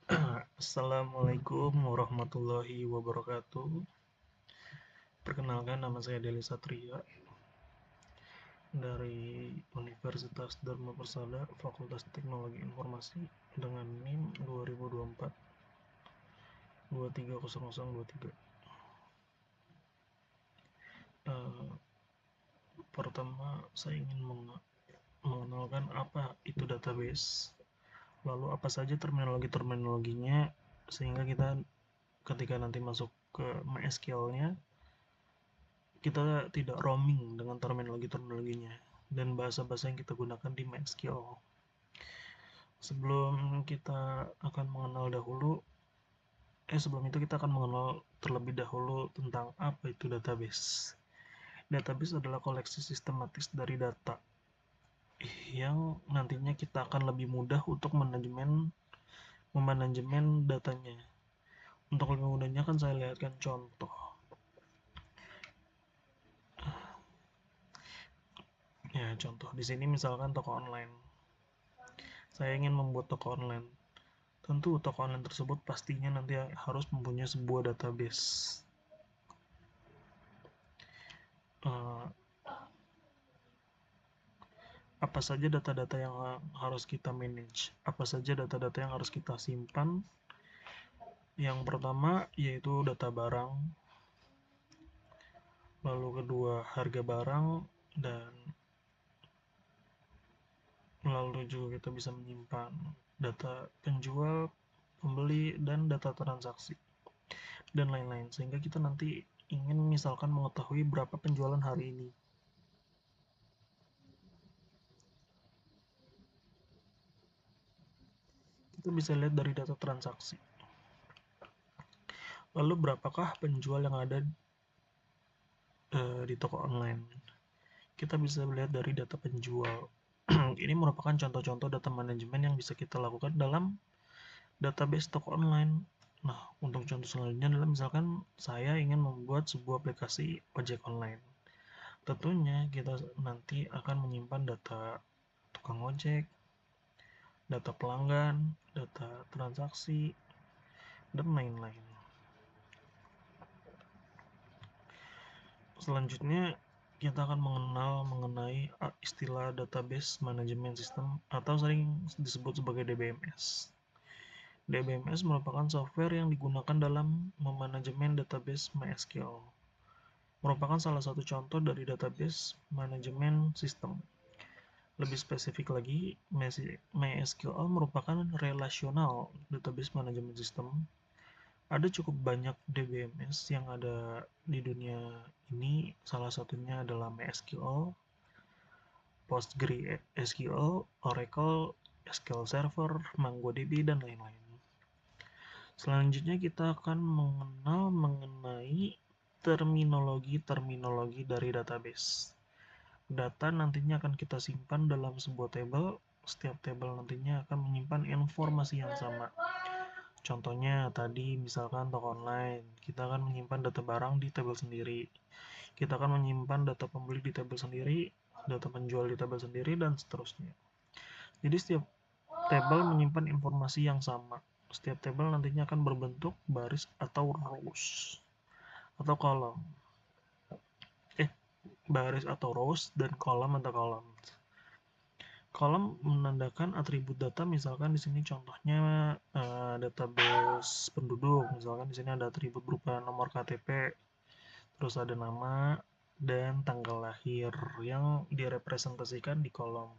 Assalamualaikum warahmatullahi wabarakatuh. Perkenalkan, nama saya Deli Satria dari Universitas Dharma Persada, Fakultas Teknologi Informasi dengan NIM 2024 230023. Eh, Pertama, saya ingin mengenalkan apa itu database, lalu apa saja terminologi-terminologinya, sehingga kita ketika nanti masuk ke MySQL-nya kita tidak roaming dengan terminologi-terminologinya dan bahasa-bahasa yang kita gunakan di MySQL. Sebelum kita akan mengenal dahulu, sebelum itu kita akan mengenal terlebih dahulu tentang apa itu database. Database adalah koleksi sistematis dari data yang nantinya kita akan lebih mudah untuk memanajemen datanya. Untuk lebih mudahnya kan saya lihatkan contoh. Ya, contoh di sini misalkan toko online. Saya ingin membuat toko online. Tentu toko online tersebut pastinya nanti harus mempunyai sebuah database. Eh, apa saja data-data yang harus kita manage? Apa saja data-data yang harus kita simpan? Yang pertama yaitu data barang, lalu kedua harga barang, dan lalu juga kita bisa menyimpan data penjual, pembeli, dan data transaksi, dan lain-lain. Sehingga kita nanti ingin misalkan mengetahui berapa penjualan hari ini. Kita bisa lihat dari data transaksi. Lalu berapakah penjual yang ada di toko online? Kita bisa melihat dari data penjual. Ini merupakan contoh-contoh data manajemen yang bisa kita lakukan dalam database toko online. Nah, untuk contoh selanjutnya adalah misalkan saya ingin membuat sebuah aplikasi ojek online. Tentunya kita nanti akan menyimpan data tukang ojek, data pelanggan, data transaksi, dan lain-lain. Selanjutnya kita akan mengenal mengenai istilah database management system atau sering disebut sebagai DBMS. DBMS merupakan software yang digunakan dalam memanajemen database MySQL. Merupakan salah satu contoh dari database manajemen sistem. Lebih spesifik lagi, MySQL merupakan relational database management system. Ada cukup banyak DBMS yang ada di dunia ini, salah satunya adalah MySQL, PostgreSQL, Oracle, SQL Server, MongoDB, dan lain-lain. Selanjutnya kita akan mengenal mengenai terminologi-terminologi dari database. Data nantinya akan kita simpan dalam sebuah table. Setiap table nantinya akan menyimpan informasi yang sama. Contohnya tadi misalkan toko online, kita akan menyimpan data barang di table sendiri. Kita akan menyimpan data pembeli di table sendiri, data penjual di table sendiri, dan seterusnya. Jadi setiap table menyimpan informasi yang sama. Setiap table nantinya akan berbentuk baris atau rows atau kolom. Baris atau rows dan kolom atau kolom. Kolom menandakan atribut data, misalkan di sini contohnya database penduduk, misalkan di sini ada atribut berupa nomor KTP, terus ada nama dan tanggal lahir yang direpresentasikan di kolom.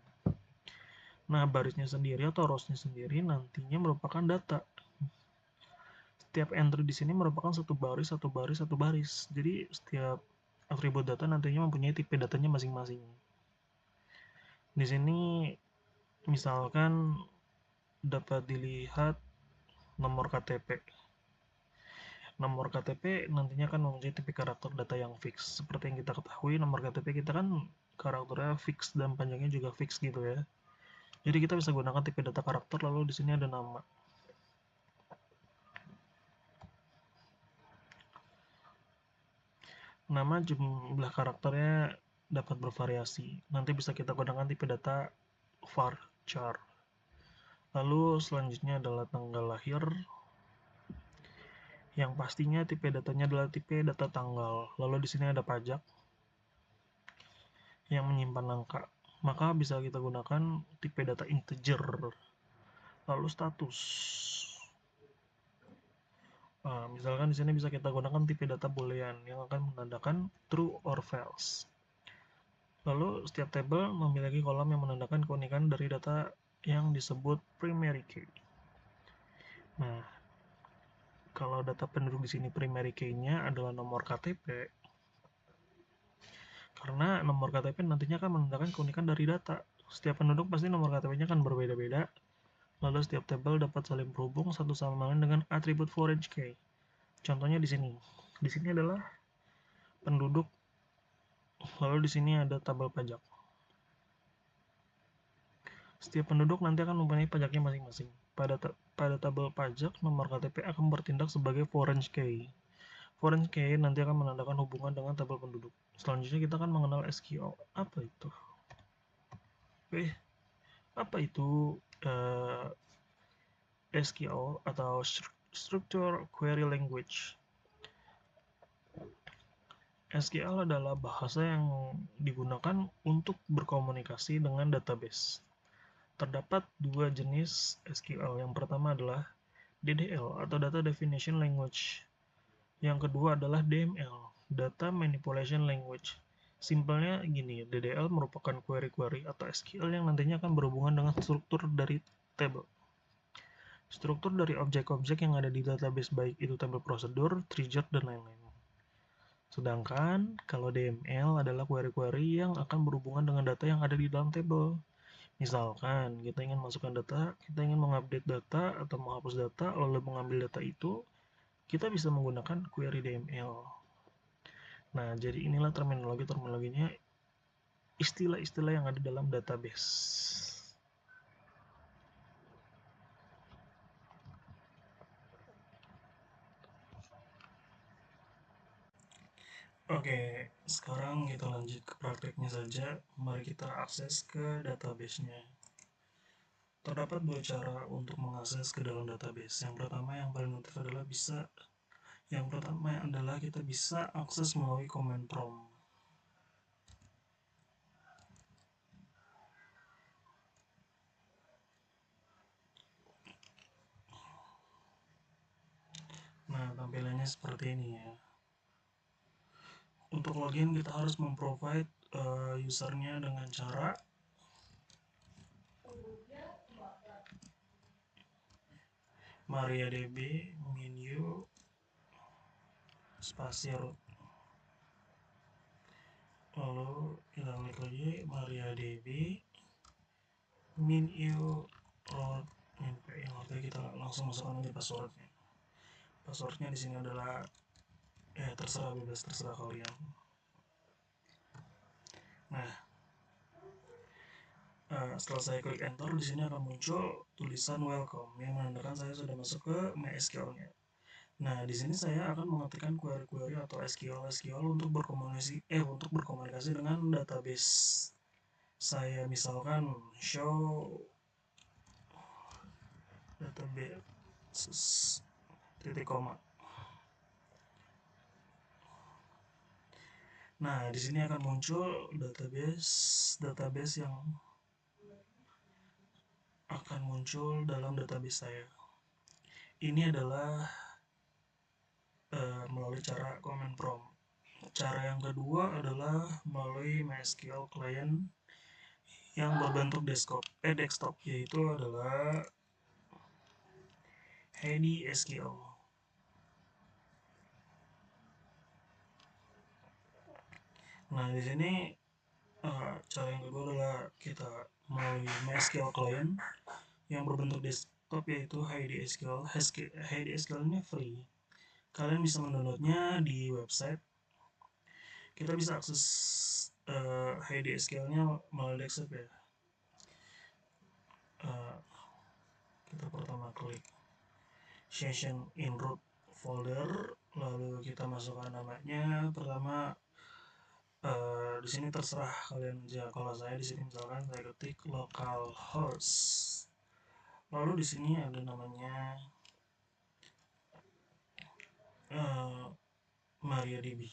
Nah, barisnya sendiri atau rowsnya sendiri nantinya merupakan data. Setiap entry di sini merupakan satu baris, satu baris, satu baris. Jadi setiap atribut data nantinya mempunyai tipe datanya masing-masing. Di sini misalkan dapat dilihat nomor KTP. Nomor KTP nantinya akan mempunyai tipe karakter data yang fix. Seperti yang kita ketahui, nomor KTP kita kan karakternya fix dan panjangnya juga fix gitu ya. Jadi kita bisa gunakan tipe data karakter, lalu di sini ada nama. Nama jumlah karakternya dapat bervariasi. Nanti bisa kita gunakan tipe data varchar. Lalu selanjutnya adalah tanggal lahir, yang pastinya tipe datanya adalah tipe data tanggal. Lalu di sini ada pajak yang menyimpan angka, maka bisa kita gunakan tipe data integer. Lalu status, misalkan di sini bisa kita gunakan tipe data boolean yang akan menandakan true or false. Lalu setiap tabel memiliki kolom yang menandakan keunikan dari data yang disebut primary key. Nah, kalau data penduduk di sini primary key-nya adalah nomor KTP, karena nomor KTP nantinya akan menandakan keunikan dari data. Setiap penduduk pasti nomor KTP-nya akan berbeda-beda. Lalu setiap tabel dapat saling berhubung satu sama lain dengan atribut foreign key. Contohnya di sini. Di sini adalah penduduk. Lalu di sini ada tabel pajak. Setiap penduduk nanti akan mempunyai pajaknya masing-masing. Pada tabel pajak, nomor KTP akan bertindak sebagai foreign key. Foreign key nanti akan menandakan hubungan dengan tabel penduduk. Selanjutnya kita akan mengenal SQL. Apa itu? Apa itu SQL atau Structure Query Language? SQL adalah bahasa yang digunakan untuk berkomunikasi dengan database. Terdapat dua jenis SQL. Yang pertama adalah DDL atau Data Definition Language. Yang kedua adalah DML, Data Manipulation Language. Simpelnya gini, DDL merupakan query-query atau SQL yang nantinya akan berhubungan dengan struktur dari table. Struktur dari objek-objek yang ada di database baik itu table prosedur, trigger, dan lain-lain. Sedangkan kalau DML adalah query-query yang akan berhubungan dengan data yang ada di dalam table. Misalkan kita ingin masukkan data, kita ingin mengupdate data atau menghapus data, lalu mengambil data itu, kita bisa menggunakan query DML. Nah, jadi inilah terminologinya, istilah-istilah yang ada dalam database. Oke, sekarang kita lanjut ke prakteknya saja. Mari kita akses ke database-nya. Terdapat dua cara untuk mengakses ke dalam database. Yang pertama yang paling notif adalah kita bisa akses melalui command prompt. Nah, tampilannya seperti ini ya. Untuk login kita harus memprovide usernya dengan cara MariaDB menu spasi root. Lalu kita klik lagi MariaDB menu root npl. Oke, kita langsung masukkan aja passwordnya. Passwordnya di sini adalah terserah, bebas, terserah kalian. Nah, setelah saya klik enter, di sini akan muncul tulisan welcome yang menandakan saya sudah masuk ke MySQL-nya. Nah, di sini saya akan mengetikkan query-query atau SQL untuk berkomunikasi dengan database. Saya misalkan show database titik koma. Nah, di sini akan muncul database yang akan muncul dalam database saya. Ini adalah melalui cara command prompt. Cara yang kedua adalah melalui MySQL client yang berbentuk desktop, yaitu adalah HDSQL. Nah, di sini cara yang kedua adalah kita melalui MySQL client yang berbentuk desktop, yaitu HDSQL. HDSQL ini free. Kalian bisa mendownloadnya di website. Kita bisa akses HDSQL-nya melalui desktop ya. Kita pertama klik session in root folder, lalu kita masukkan namanya. Pertama di sini terserah kalian aja. Kalau saya di sini misalkan saya ketik localhost Lalu di sini ada namanya MariaDB.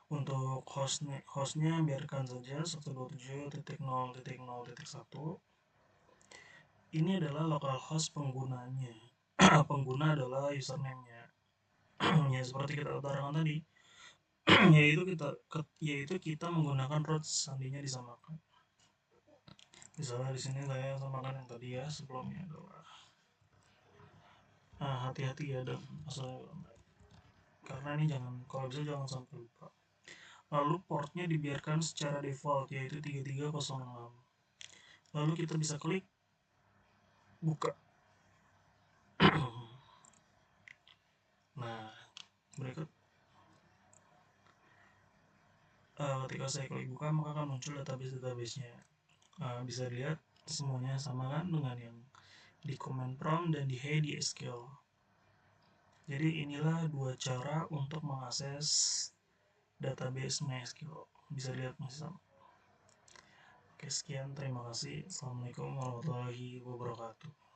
Untuk hostnya biarkan saja 127.0.0.1. Ini adalah localhost penggunanya. Pengguna adalah username-nya. Ya seperti kita utarakan tadi, yaitu kita menggunakan root seandainya disamakan. Misalnya di sini saya samakan yang tadi ya sebelumnya adalah hati-hati ya dan karena ini kalau bisa jangan sampai lupa. Lalu portnya dibiarkan secara default yaitu 3306. Lalu kita bisa klik buka. Nah, berikut ketika saya klik buka maka akan muncul database-nya. Bisa dilihat semuanya sama kan dengan yang di command prompt dan di Heidi SQL. Jadi inilah dua cara untuk mengakses database MySQL. Bisa lihat masih sama. Oke, sekian, terima kasih. Assalamualaikum warahmatullahi wabarakatuh.